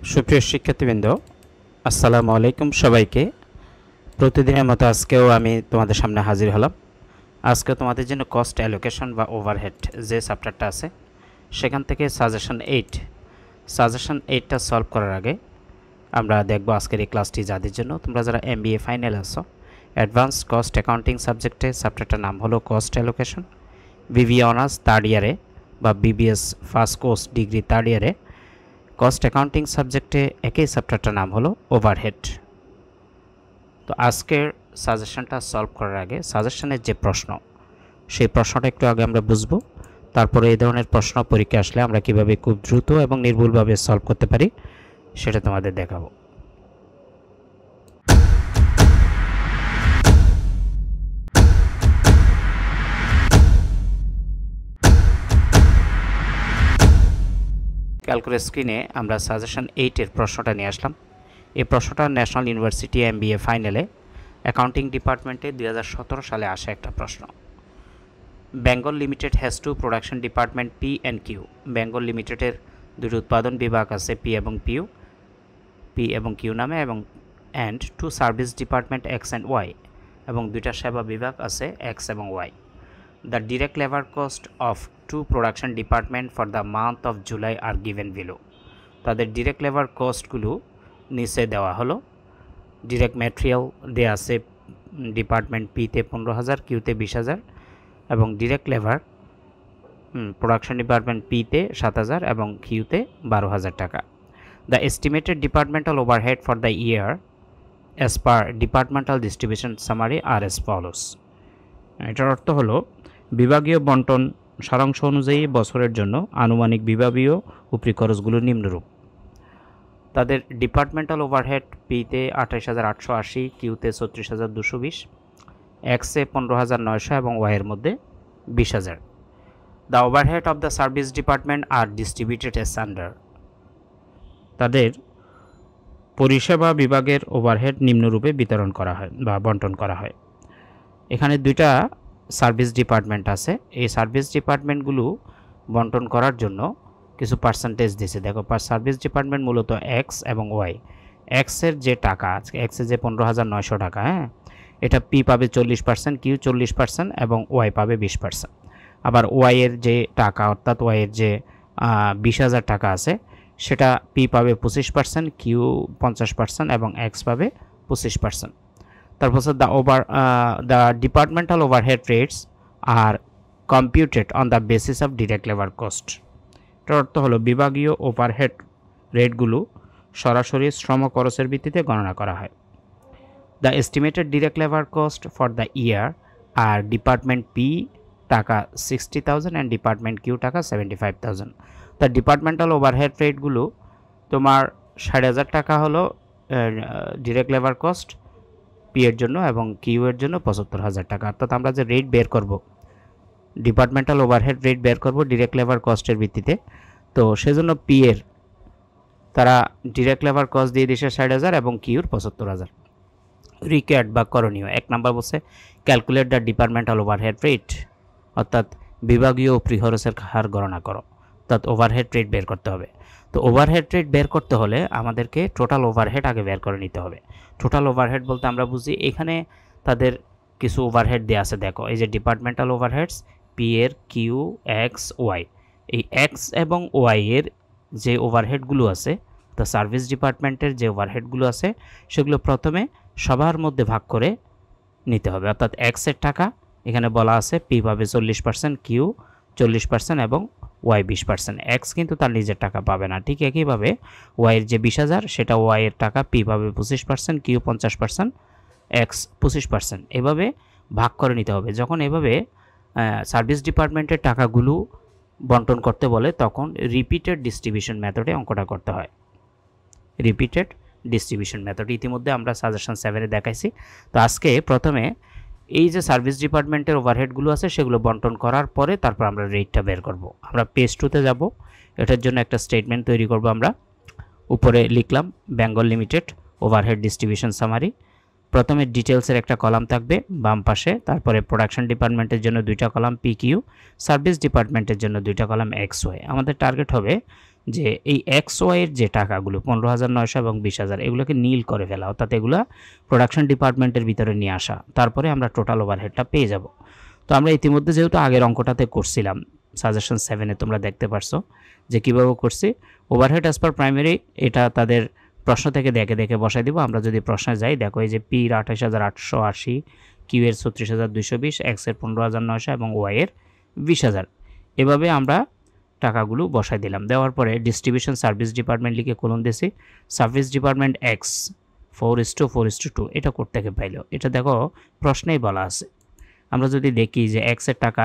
সুপ্রিয় শিক্ষার্থীবৃন্দ, আসসালামু আলাইকুম সবাইকে। প্রতিদিনের মতো আজকেও আমি তোমাদের সামনে হাজির হলাম। আজকে তোমাদের জন্য কস্ট অ্যালোকেশন বা ওভারহেড যে চ্যাপ্টারটা আছে সেখান থেকে সাজেশন 8টা সলভ করার আগে আমরা দেখব আজকের এই ক্লাসটি যাদের জন্য তোমরা যারা MBA ফাইনাল আছো, অ্যাডভান্স কস্ট অ্যাকাউন্টিং সাবজেক্টে চ্যাপ্টারটার নাম হলো cost allocation. BBA honours third ইয়ারে বা BBS first course degree third ইয়ারে কস্ট অ্যাকাউন্টিং সাবজেক্টে একই চ্যাপ্টারটার নাম হলো ওভারহেড। তো আজকের সাজেশনটা সলভ করার আগে সাজেশনের যে প্রশ্ন সেই প্রশ্নটা একটু আগে আমরা বুঝবো, তারপরে এই ধরনের প্রশ্ন পরীক্ষা আসলে আমরা কিভাবে খুব দ্রুত এবং নির্ভুলভাবে সলভ করতে পারি সেটা তোমাদের দেখাবো। ক্যালকুলেট স্ক্রিনে আমরা সাজেশন 8-এর প্রশ্নটা নিয়ে আসলাম। এই প্রশ্নটা ন্যাশনাল ইউনিভার্সিটি MBA ফাইনালে অ্যাকাউন্টিং ডিপার্টমেন্টে 2017 সালে আসা একটা প্রশ্ন। Bengal limited has to production department P and Q। Bengal লিমিটেডের দুটি উৎপাদন বিভাগ আছে P এবং Q নামে, এবং and two service department X and Y, এবং দুইটা সেবা বিভাগ আছে X এবং Y। The direct labour cost of two production department for the month of July are given below. তাদের ডিরেক্ট লেবার কস্টগুলো নিচে দেওয়া হলো। ডিরেক্ট ম্যাটেরিয়াল দেওয়া আছে ডিপার্টমেন্ট P-তে 15,000, Q-তে 20,000, এবং ডিরেক্ট লেবার প্রোডাকশন ডিপার্টমেন্ট P-তে 7,000 এবং Q-তে 12,000 টাকা। The estimated departmental overhead for the year as per departmental distribution summary are as follows. এটার অর্থ হলো বিভাগীয় বন্টন সারাংশ অনুযায়ী বছরের জন্য আনুমানিক বিভাগীয় উপরি খরচগুলো নিম্নরূপ। তাদের ডিপার্টমেন্টাল ওভারহেড P-তে 28,880, Q-তে 36,220, X-এ 15,900 এবং Y-এর মধ্যে 20,000। The overhead of the service department are distributed as under. তাদের পরিষেবা বিভাগের ওভারহেড নিম্নরূপে বিতরণ করা হয় বা বন্টন করা হয়। এখানে দুইটা সার্ভিস ডিপার্টমেন্ট আছে। এই সার্ভিস ডিপার্টমেন্টগুলো বন্টন করার জন্য কিছু পার্সেন্টেজ দিয়েছে। দেখো, সার্ভিস ডিপার্টমেন্ট মূলত X এবং Y। X-এর যে টাকা আছে, X-এর যে 15,900 টাকা, এটা P পাবে 40%, Q 40% এবং Y পাবে 20%। আবার Y-এর যে টাকা অর্থাৎ Y-এর যে 20,000 টাকা আছে সেটা P পাবে 25%, Q 50% এবং X পাবে 25%। তারপর the departmental overhead rates are computed on the basis of direct labour cost. এটার অর্থ হলো বিভাগীয় ওভারহেড রেটগুলো সরাসরি শ্রম খরচের ভিত্তিতে গণনা করা হয়। The estimated direct labour cost for the year R department P টাকা 60,000 অ্যান্ড ডিপার্টমেন্ট Q টাকা 75,000। দ্য ডিপার্টমেন্টাল ওভারহেড রেটগুলো তোমার 60,000 টাকা হলো ডিরেক্ট লেবার কস্ট P এর জন্য এবং Q এর জন্য 75,000 টাকা। অর্থাৎ আমরা যে রেট বের করব, ডিপার্টমেন্টাল ওভারহেড রেট বের করব ডিরেক্ট লেবার কস্টের ভিত্তিতে, তো সেজন্য P এর তারা ডিরেক্ট লেবার কস্ট দিয়ে দিয়েছে 60,000 এবং Qর 75,000। রিকোয়ার্ড বা করণীয় 1 নাম্বার বলছে calculate the departmental overhead rate, অর্থাৎ বিভাগীয় উপরি খরচের হার গণনা করো, অর্থাৎ ওভারহেড রেট বের করতে হবে। তো ওভারহেড রেট বের করতে হলে আমাদেরকে টোটাল ওভারহেড আগে বের করে নিতে হবে। টোটাল ওভারহেড বলতে আমরা বুঝি এখানে তাদের কিছু ওভারহেড দেওয়া আছে। দেখো, এই যে ডিপার্টমেন্টাল ওভারহেডস P এর, Q, X, Y, এই X এবং Y এর যে ওভারহেডগুলো আছে, তো সার্ভিস ডিপার্টমেন্টের যে ওভারহেডগুলো আছে সেগুলো প্রথমে সবার মধ্যে ভাগ করে নিতে হবে। অর্থাৎ X এর টাকা এখানে বলা আছে P পাবে 40%, Q 40% এবং Y 20%। X কিন্তু তার নিজের টাকা পাবে না। ঠিক একইভাবে Y এর যে 20,000 সেটা Y এর টাকা P পাবে 25%, Q 50%, X 25%। এভাবে ভাগ করে নিতে হবে। যখন এভাবে সার্ভিস ডিপার্টমেন্টের টাকাগুলো বন্টন করতে বলে তখন রিপিটেড ডিস্ট্রিবিউশন মেথডে অঙ্কটা করতে হয়। রিপিটেড ডিস্ট্রিবিউশন মেথড ইতিমধ্যে আমরা সাজেশন 7-এ দেখাইছি। তো আজকে প্রথমে এই যে সার্ভিস ডিপার্টমেন্টের ওভারহেডগুলো আছে সেগুলো বন্টন করার পরে তারপর আমরা রেটটা বের করব। আমরা পেজ 2-তে যাব। এটার জন্য একটা স্টেটমেন্ট তৈরি করব। আমরা উপরে লিখলাম Bengal limited overhead distribution summary. প্রথমে ডিটেলসের একটা কলাম থাকবে বাম পাশে, তারপরে প্রোডাকশন ডিপার্টমেন্টের জন্য 2টা কলাম PQ, সার্ভিস ডিপার্টমেন্টের জন্য 2টা কলাম XY। আমাদের টার্গেট হবে যে এই XY এর যে টাকাগুলো 15,900 এবং 20,000 এগুলোকে নীল করে ফেলা, অর্থাৎ এগুলো প্রোডাকশন ডিপার্টমেন্টের ভিতরে নিয়ে আসা, তারপরে আমরা টোটাল ওভারহেডটা পেয়ে যাব। তো আমরা ইতিমধ্যে যেহেতু আগের অঙ্কটাতে করছিলাম সাজেশন 7-এ তোমরা দেখতে পারছো যে কীভাবে করছি। ওভারহেড অ্যাজ পার প্রাইমারি এটা তাদের প্রশ্ন থেকে দেখে দেখে বসাই দিব। আমরা যদি প্রশ্নে যাই, দেখো এই যে পির 28,880, কিউ এর 36,220, এক্স এর 15,900 এবং ওয়াই এর 20,000, এভাবে আমরা টাকাগুলো বসাই দিলাম। দেওয়ার পরে ডিস্ট্রিবিউশন সার্ভিস ডিপার্টমেন্ট লিখে কলম দিয়েছি, সার্ভিস ডিপার্টমেন্ট এক্স 4:4:2 এটা করতে থেকে পাইলো। এটা দেখো প্রশ্নেই বলা আছে। আমরা যদি দেখি যে এক্স এর টাকা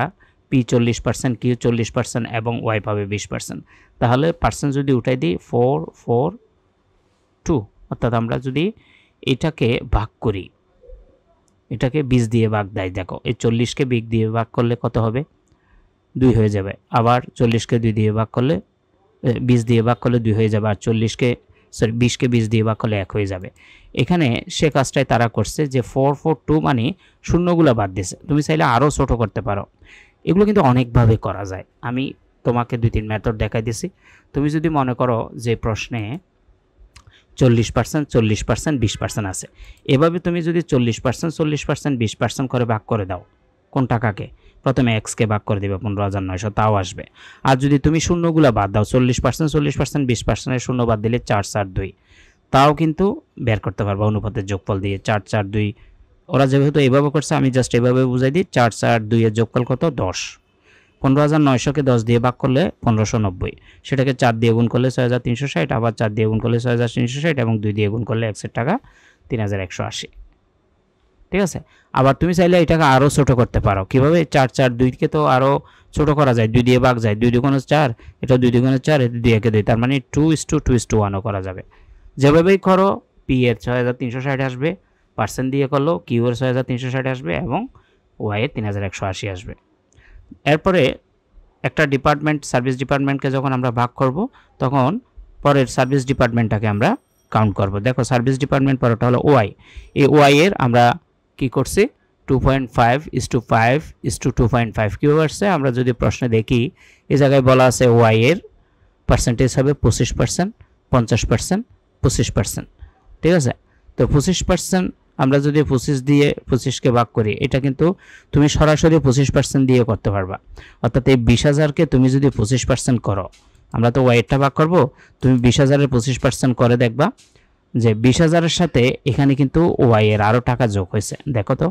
পি 40%, কিউ 40% এবং ওয়াই পাবে 20%, তাহলে পার্সেন্ট যদি উঠাই দিই 4:4:2, অর্থাৎ আমরা যদি এটাকে ভাগ করি, এটাকে 20 দিয়ে ভাগ দেয়, দেখো এই 40কে 20 দিয়ে ভাগ করলে কত হবে? 2 হয়ে যাবে। আবার 40কে 2 দিয়ে ভাগ করলে 20 দিয়ে ভাগ করলে 2 হয়ে যাবে, আর 20কে 20 দিয়ে ভাগ করলে 1 হয়ে যাবে। এখানে সে কাজটাই তারা করছে যে 4:4:2 মানে শূন্যগুলো বাদ দিয়েছে। তুমি চাইলে আরও ছোট করতে পারো, এগুলো কিন্তু অনেকভাবে করা যায়। আমি তোমাকে 2-3 মেথড দেখাই দিয়েছি। তুমি যদি মনে করো যে প্রশ্নে 40%, 40%, 20% আছে, এভাবে তুমি যদি 40%, 40%, 20% করে ভাগ করে দাও, কোন টাকাকে? প্রথমে এক্সকে ভাগ করে দেবে 15,900, তাও আসবে। আর যদি তুমি শূন্যগুলো বাদ দাও, 40%, 40%, 20% শূন্য বাদ দিলে 4:4:2, তাও কিন্তু বের করতে পারবো অনুপাতের যোগফল দিয়ে। 4:4:2 ওরা যেহেতু এভাবে করছে, আমি জাস্ট এভাবে বুঝাই দিই। 4:4:2 এর যোগফল কত? 10। 15,900কে 10 দিয়ে ভাগ করলে 1590, সেটাকে 4 দিয়ে গুণ করলে 6,360, আবার 4 দিয়ে গুণ করলে 6,360 এবং 2 দিয়ে গুণ করলে এক্সের টাকা 3,180। ঠিক আছে। আবার তুমি চাইলে এটাকে আরও ছোট করতে পারো। কীভাবে? 4:4:2কে তো আরও ছোট করা যায়, 2 দিয়ে ভাগ যায়, 2 দুগুণে 4, এটা 2 দুগুণে 4, এটা 2 একে 2, তার মানে 2:2:1ও করা যাবে। যেভাবেই করো পি এর 6,360 আসবে, পার্সেন্ট দিয়ে করলো কিউ এর 6,360 আসবে এবং ওয়াই এর 3,180 আসবে। এরপরে একটা ডিপার্টমেন্ট, সার্ভিস ডিপার্টমেন্টকে যখন আমরা ভাগ করব, তখন পরের সার্ভিস ডিপার্টমেন্টটাকে আমরা কাউন্ট করব। দেখো সার্ভিস ডিপার্টমেন্ট পরেরটা হলো ওয়াই। এই ওয়াই এর আমরা কি করছি? 2.5:5:2.5 কীভাবে আসছে? আমরা যদি প্রশ্নে দেখি, এই জায়গায় বলা আছে ওয়াই এর পার্সেন্টেজ হবে 25%, 50%, 25%। ঠিক আছে। তো 25% আমরা যদি 25 দিয়ে 25কে ভাগ করি, এটা কিন্তু তুমি সরাসরি 25% দিয়ে করতে পারবা। অর্থাৎ এই 20,000কে তুমি যদি 25% করো, আমরা তো ওয়াইটা ভাগ করব, তুমি 20,000-এর 25% করে দেখবা যে 20,000-এর সাথে এখানে কিন্তু ওয়াই এর আরও টাকা যোগ হয়েছে। দেখো তো,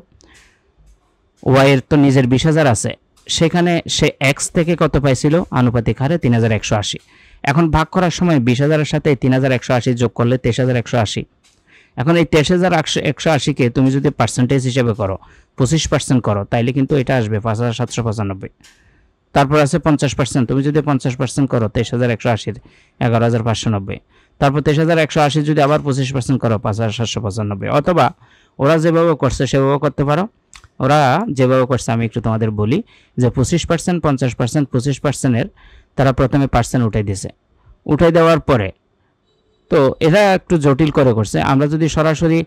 ওয়াই এর তো নিজের 20,000 আছে, সেখানে সে এক্স থেকে কত পাইছিল? আনুপাতিক হারে 3,180। এখন ভাগ করার সময় 20,000-এর সাথে 3,180 যোগ করলে 23,180। এখন এই 23,180-কে তুমি যদি পার্সেন্টেজ হিসেবে করো, 25% করো, তাইলে কিন্তু এটা আসবে 5,795। তারপর আছে 50%, তুমি যদি 50% করো 23,180-র 11,590। তারপর 23,180 যদি আবার 25% করো 5,795। অথবা ওরা যেভাবে করছে সেভাবে করতে পারো। ওরা যেভাবে করছে আমি একটু তোমাদের বলি যে 25%, 50%, 25%-এর তারা প্রথমে পার্সেন্ট উঠাই দিয়েছে। উঠাই দেওয়ার পরে তো এরা একটু জটিল করে করছে। আমরা যদি সরাসরি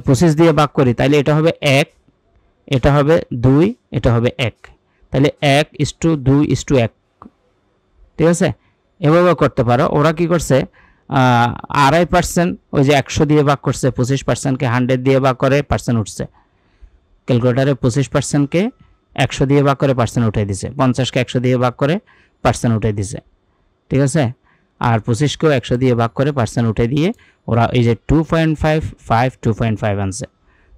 25 দিয়ে ভাগ করি, তাহলে এটা হবে 1, এটা হবে 2, এটা হবে 1, তাহলে 1:2:1। ঠিক আছে, এভাবে করতে পারো। ওরা কি করছে? 2.5%, ওই যে 100 দিয়ে ভাগ করছে, 25%-কে 100 দিয়ে ভাগ করে পার্সেন্ট উঠছে। ক্যালকুলেটারে 25%-কে 100 দিয়ে ভাগ করে পার্সেন্ট উঠাই দিছে, 50-কে 100 দিয়ে ভাগ করে পার্সেন্ট উঠাই দিছে। ঠিক আছে, আর 25-কেও 100 দিয়ে ভাগ করে পার্সেন্ট উঠে দিয়ে ওরা এই যে 2.5 আনছে।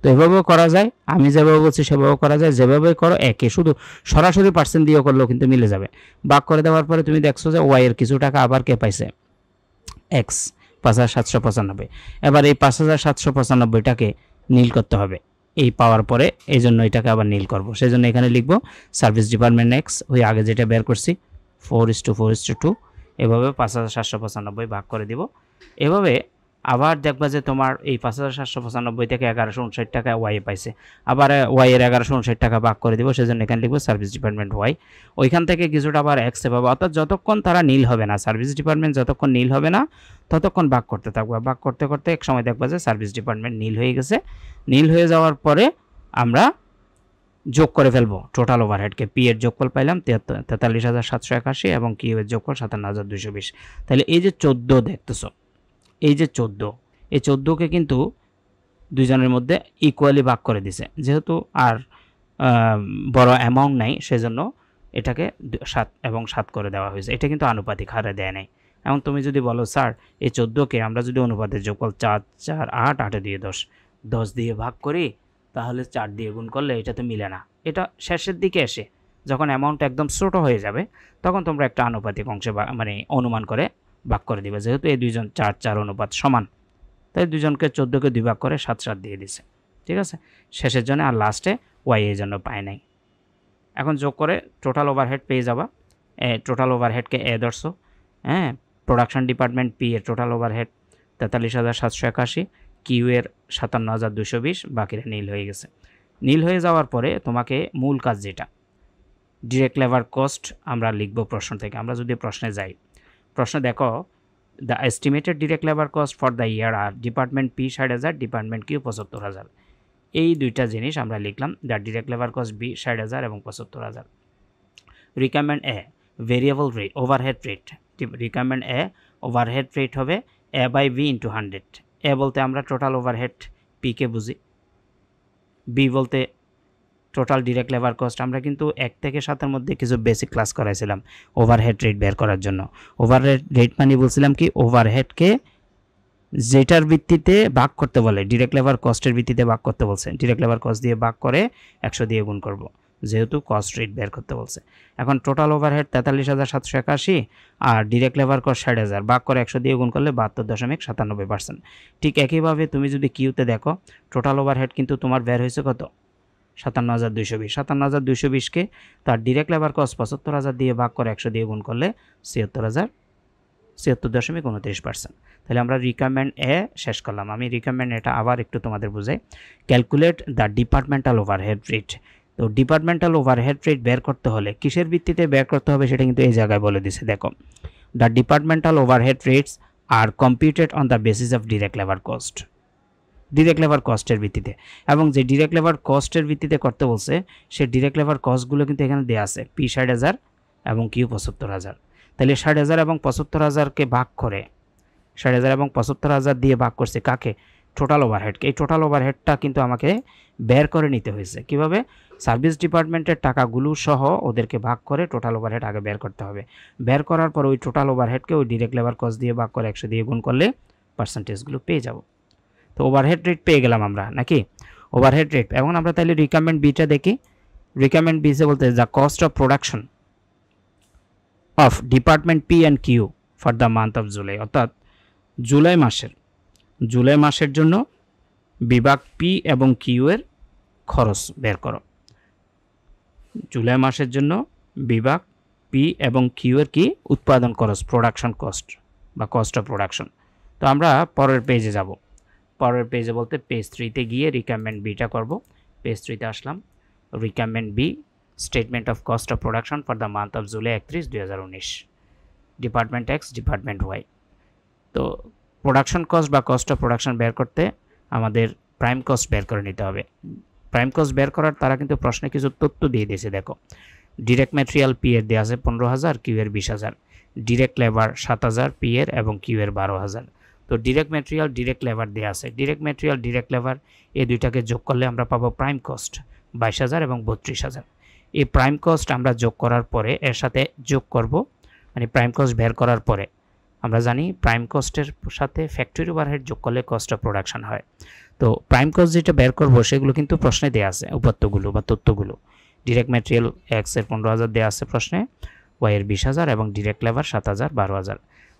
তো এভাবেও করা যায়, আমি যেভাবে বলছি সেভাবেও করা যায়, যেভাবে করো একে, শুধু সরাসরি পার্সেন্ট দিয়ে করলেও কিন্তু মিলে যাবে। ভাগ করে দেওয়ার পরে তুমি দেখছো যে ওয়াই এর কিছু টাকা আবার কে পাইছে? এক্স, 5,795। এবার এই 5,795টাকে নীল করতে হবে। এই পাওয়ার পরে এই জন্য এটাকে আবার নীল করব, সেই জন্য এখানে লিখব সার্ভিস ডিপার্টমেন্ট এক্স, ওই আগে যেটা বের করছি 4:4:2, এভাবে 5,795 ভাগ করে দিব। এভাবে আবার দেখবা যে তোমার এই 5,795 থেকে 1,159 টাকা ওয়াই পাইছে, আবার ওয়াই এর 1,159 টাকা ভাগ করে দিব, সেজন্য এখানে লিখবো সার্ভিস ডিপার্টমেন্ট ওয়াই। ওইখান থেকে কিছুটা আবার এক্সে পাবো, অর্থাৎ যতক্ষণ তারা নীল হবে না, সার্ভিস ডিপার্টমেন্ট যতক্ষণ নীল হবে না ততক্ষণ ভাগ করতে থাকবে। ভাগ করতে করতে এক সময় দেখবা যে সার্ভিস ডিপার্টমেন্ট নীল হয়ে গেছে। নীল হয়ে যাওয়ার পরে আমরা যোগ করে ফেলবো টোটাল ওভারহেডকে। পি এর যোগফল পাইলাম 43,781 এবং কিউ এর যোগফল 57,220। তাহলে এই যে 14 দেখতেছো, এই যে 14, এই 14কে কিন্তু দুইজনের মধ্যে ইকুয়ালি ভাগ করে দিছে, যেহেতু আর বড় অ্যামাউন্ট নাই সেজন্য এটাকে 7 এবং 7 করে দেওয়া হয়েছে। এটা কিন্তু আনুপাতিক হারে দেয় নাই। এবং তুমি যদি বলো স্যার এই 14কে আমরা যদি অনুপাতের যোগফল 4, 4, 8, 8 দিয়ে 10, 10 দিয়ে ভাগ করি, তাহলে 4 দিয়ে গুণ করলে এটা তো মিলে না। এটা শেষের দিকে এসে যখন অ্যামাউন্ট একদম ছোট হয়ে যাবে তখন তোমরা একটা আনুপাতিক অংশে মানে অনুমান করে ভাগ করে দিবে। যেহেতু এই দুইজন 4, 4 অনুপাত সমান, তাই দুজনকে 14কে 2 ভাগ করে 7, 7 দিয়ে দিছে। ঠিক আছে, শেষের জন্য আর লাস্টে ওয়াই এর জন্য পায় নাই। এখন যোগ করে টোটাল ওভারহেড পেয়ে যাবা। টোটাল ওভারহেডকে এ ধরছো, হ্যাঁ, প্রোডাকশন ডিপার্টমেন্ট পি এর টোটাল ওভারহেড 43,781, কিউ এর 57,220, বাকিরা নীল হয়ে গেছে। নীল হয়ে যাওয়ার পরে তোমাকে মূল কাজ যেটা ডিরেক্ট লেবার কস্ট আমরা লিখব প্রশ্ন থেকে। আমরা যদি প্রশ্নে যাই, প্রশ্ন দেখো the estimated direct labour cost for the year R department P 60,000, department Q 75,000। এই দুইটা জিনিস আমরা লিখলাম, the direct labour cost be 60,000 এবং 75,000। Requirement A variable rate overhead rate, requirement A overhead rate হবে A by B into 100। A বলতে আমরা total overhead পিকে বুঝি, বি বলতে টোটাল ডিরেক্ট লেবার কস্ট। আমরা কিন্তু 1 থেকে 7-এর মধ্যে কিছু বেসিক ক্লাস করাইছিলাম ওভারহেড রেট বের করার জন্য। ওভারহেড রেট মানে বলছিলাম কি, ওভারহেডকে যেটার ভিত্তিতে ভাগ করতে বলে, ডিরেক্ট লেবার কস্টের ভিত্তিতে ভাগ করতে বলছে, ডিরেক্ট লেবার কস্ট দিয়ে ভাগ করে 100 দিয়ে গুণ করব, যেহেতু কস্ট রেট বের করতে বলছে। এখন টোটাল ওভারহেড 43,781 আর ডিরেক্ট লেবার কস্ট 60,000, ভাগ করে 100 দিয়ে গুণ করলে 72.97%। ঠিক একইভাবে তুমি যদি কিউতে দেখো, টোটাল ওভারহেড কিন্তু তোমার বের হয়েছে কত, 57,220। 57,220কে তার ডিরেক্ট লেবার কস্ট 75,000 দিয়ে ভাগ করে 100 দিয়ে গুণ করলে 76,29%। তাহলে আমরা রিকোয়ারমেন্ট এ শেষ করলাম। আমি রিকোয়ারমেন্ট এটা আবার একটু তোমাদের বুঝাই। Calculate the departmental overhead rate. তো ডিপার্টমেন্টাল ওভারহেড রেট বের করতে হলে কিসের ভিত্তিতে বের করতে হবে সেটা কিন্তু এই জায়গায় বলে দিছে। দেখো, the departmental overhead rates are computed on the basis of direct labour cost, direct labour কস্টের ভিত্তিতে। এবং যে ডিরেক্ট লেবার কস্টের ভিত্তিতে করতে বলছে সে ডিরেক্ট লেবার কস্টগুলো কিন্তু এখানে দেওয়া আছে, পি 60,000 এবং কিউ 75,000। তাহলে 60,000 এবং 75,000কে ভাগ করে, 60,000 এবং 75,000 দিয়ে ভাগ করছে কাকে, টোটাল ওভারহেডকে। এই টোটাল ওভারহেডটা কিন্তু আমাকে বের করে নিতে হয়েছে। কিভাবে, সার্ভিস ডিপার্টমেন্টের টাকাগুলো সহ ওদেরকে ভাগ করে টোটাল ওভারহেড আগে বের করতে হবে। বের করার পর ওই টোটাল ওভারহেডকে ওই ডিরেক্ট লেবার কস্ট দিয়ে ভাগ করে 100 দিয়ে গুণ করলে পার্সেন্টেজগুলো পেয়ে যাব। তো ওভারহেড রেট পেয়ে গেলাম আমরা, নাকি ওভারহেড রেট। এখন আমরা তাহলে রিকোয়ারমেন্ট বিটা দেখি। রিকোয়ারমেন্ট বিতে বলতে the cost of production of department P and Q for the month of July, অর্থাৎ জুলাই মাসের জন্য বিভাগ পি এবং কিউ এর খরচ বের করো। জুলাই মাসের জন্য বিভাগ পি এবং কিউ এর কি উৎপাদন খরচ, প্রোডাকশন কস্ট বা কস্ট অফ প্রোডাকশন। তো আমরা পরের পেজে যাব। পরের পেজে বলতে পেজ 3-তে গিয়ে রিকোয়ারমেন্ট বিটা করব। পেজ 3-তে আসলাম। Requirement B, statement of cost of production for the month of July 31, 2019, department X, department Y. তো প্রোডাকশন কস্ট বা কস্ট অফ প্রোডাকশন বের করতে আমাদের প্রাইম কস্ট বের করে নিতে হবে। প্রাইম কস্ট বের করার তারা কিন্তু প্রশ্নে কিছু তথ্য দিয়ে দিয়েছে। দেখো, ডিরেক্ট ম্যাটেরিয়াল পি এর দেওয়া আছে 15,000, কিউ এর 20,000, ডিরেক্ট লেবার 7,000 পি এর এবং কিউ এর 12,000। তো ডিরেক্ট ম্যাটেরিয়াল, ডিরেক্ট লেবার দেওয়া আছে। ডিরেক্ট ম্যাটেরিয়াল, ডিরেক্ট লেবার এই দুইটাকে যোগ করলে আমরা পাবো প্রাইম কস্ট 22,000 এবং 32,000। এই প্রাইম কস্ট আমরা যোগ করার পরে এর সাথে যোগ করব, মানে প্রাইম কস্ট বের করার পরে আমরা জানি প্রাইম কস্টের সাথে ফ্যাক্টরি ওভারহেড যোগ করলে কস্ট অফ প্রোডাকশন হয়। তো প্রাইম কস্ট যেটা বের করবো সেগুলো কিন্তু প্রশ্নে দেওয়া আছে, উপাত্তগুলো বা তথ্যগুলো। ডিরেক্ট ম্যাটেরিয়াল এক্স এর 15,000 দেওয়া আছে প্রশ্নে, ওয়াই এর 20,000 এবং ডিরেক্ট লেবার 7,000, 12,000।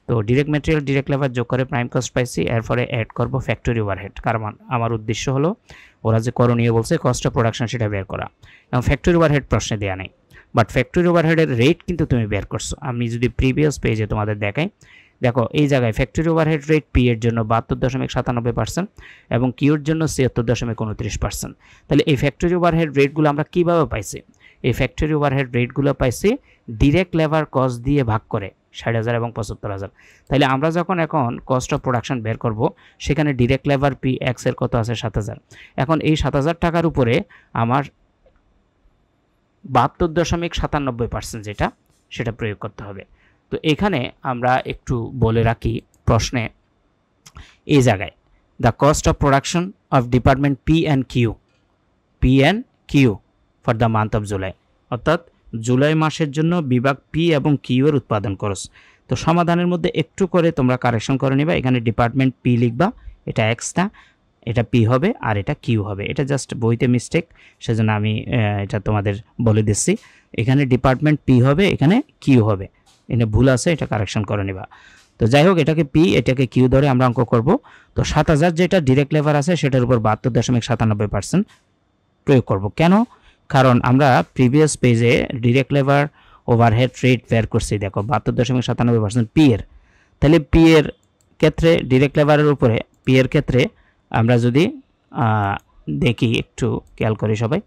তো ডিরেক্ট ম্যাটেরিয়াল, ডিরেক্ট লেবার যোগ করে প্রাইম কস্ট পাইছি। এরপরে অ্যাড করব ফ্যাক্টরি ওভারহেড, কারণ আমার উদ্দেশ্য হলো ওরা যে করণীয় বলছে কস্ট অফ প্রোডাকশন সেটা বের করা। এবং ফ্যাক্টরি ওভারহেড প্রশ্নে দেওয়া নেই, বাট ফ্যাক্টরি ওভারহেডের রেট কিন্তু তুমি বের করছো। আমি যদি প্রিভিয়াস পেজে তোমাদের দেখাই, দেখো এই জায়গায় ফ্যাক্টরি ওভারহেড রেট পি এর জন্য 72.97% এবং কিউর জন্য 76.29%। তাহলে এই ফ্যাক্টরি ওভারহেড রেটগুলো আমরা কিভাবে পাইছি? এই ফ্যাক্টরি ওভারহেড রেটগুলো পাইছি ডিরেক্ট লেবার কস্ট দিয়ে ভাগ করে 60,000 এবং 75,000। তাহলে আমরা যখন এখন কস্ট অফ প্রোডাকশন বের করব, সেখানে ডিরেক্ট লেবার পি এক্স এর কত আছে 7,000। এখন এই 7,000 টাকার উপরে আমার 72.97% যেটা, সেটা প্রয়োগ করতে হবে। তো এখানে আমরা একটু বলে রাখি প্রশ্নে এই জায়গায় the cost of production of department P and Q for the month of July, অর্থাৎ জুলাই মাসের জন্য বিভাগ পি এবং কিউ এর উৎপাদন খরচ। তো সমাধানের মধ্যে একটু করে তোমরা কারেকশন করে নেবা। এখানে ডিপার্টমেন্ট পি লিখবা, এটা এক্সটা, এটা পি হবে আর এটা কিউ হবে। এটা জাস্ট বইতে মিস্টেক, সেজন্য আমি এটা তোমাদের বলে দিচ্ছি। এখানে ডিপার্টমেন্ট পি হবে, এখানে কিউ হবে, এটা ভুল আছে, এটা কারেকশন করে নেবা। তো যাই হোক, এটাকে পি এটাকে কিউ ধরে আমরা অঙ্ক করব। তো 7,000 যেটা ডিরেক্ট লেবার আছে সেটার উপর 72.97% প্রয়োগ করব। কেন? কারণ আমরা প্রিভিয়াস পেজে ডিরেক্ট লেবার ওভারহেড রেট বের করছি, দেখো 72.97% পি এর। তাহলে পি এর ক্ষেত্রে ডিরেক্ট লেবারের উপরে পি এর ক্ষেত্রে আমরা যদি দেখি, একটু খেয়াল করি সবাই,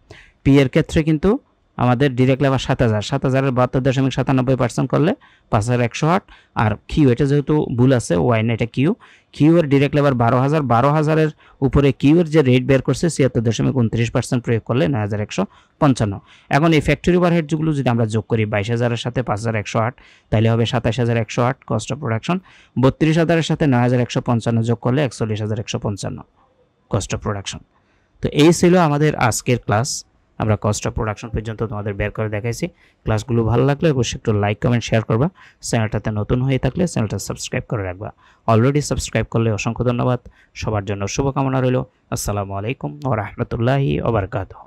পি এর ক্ষেত্রে কিন্তু আমাদের ডিরেক্ট লেবার 7,000, 7,000-এর 72.97% করলে 5,108। আর কিউ, এটা যেহেতু ভুল আছে ওয়াই না, এটা কিউ এর ডিরেক্ট লেবার 12,000, 12,000-এর উপরে কিউ এর যে রেট বের করছে 76.29% প্রয়োগ করলে 9,155। এখন এই ফ্যাক্টরি ওভারহেডগুলো যদি আমরা যোগ করি 22,000-এর সাথে 5,108, তাহলে হবে 27,108 কস্ট অফ প্রোডাকশন। 32,000-এর সাথে 9,155 যোগ করলে 41,155 কস্ট অফ প্রোডাকশন। তো এই ছিল আমাদের আজকের ক্লাস। আমরা কস্ট অফ প্রোডাকশন পর্যন্ত তোমাদের বের করে দেখাইছি। ক্লাসগুলো ভালো লাগলে অবশ্যই একটু লাইক কমেন্ট শেয়ার করবা। চ্যানেলটাতে নতুন হয়ে থাকলে চ্যানেলটা সাবস্ক্রাইব করে রাখবা। অলরেডি সাবস্ক্রাইব করলে অসংখ্য ধন্যবাদ। সবার জন্য শুভকামনা রইল। আসসালামু আলাইকুম ওয়া রাহমাতুল্লাহি ওয়া বারাকাতুহু।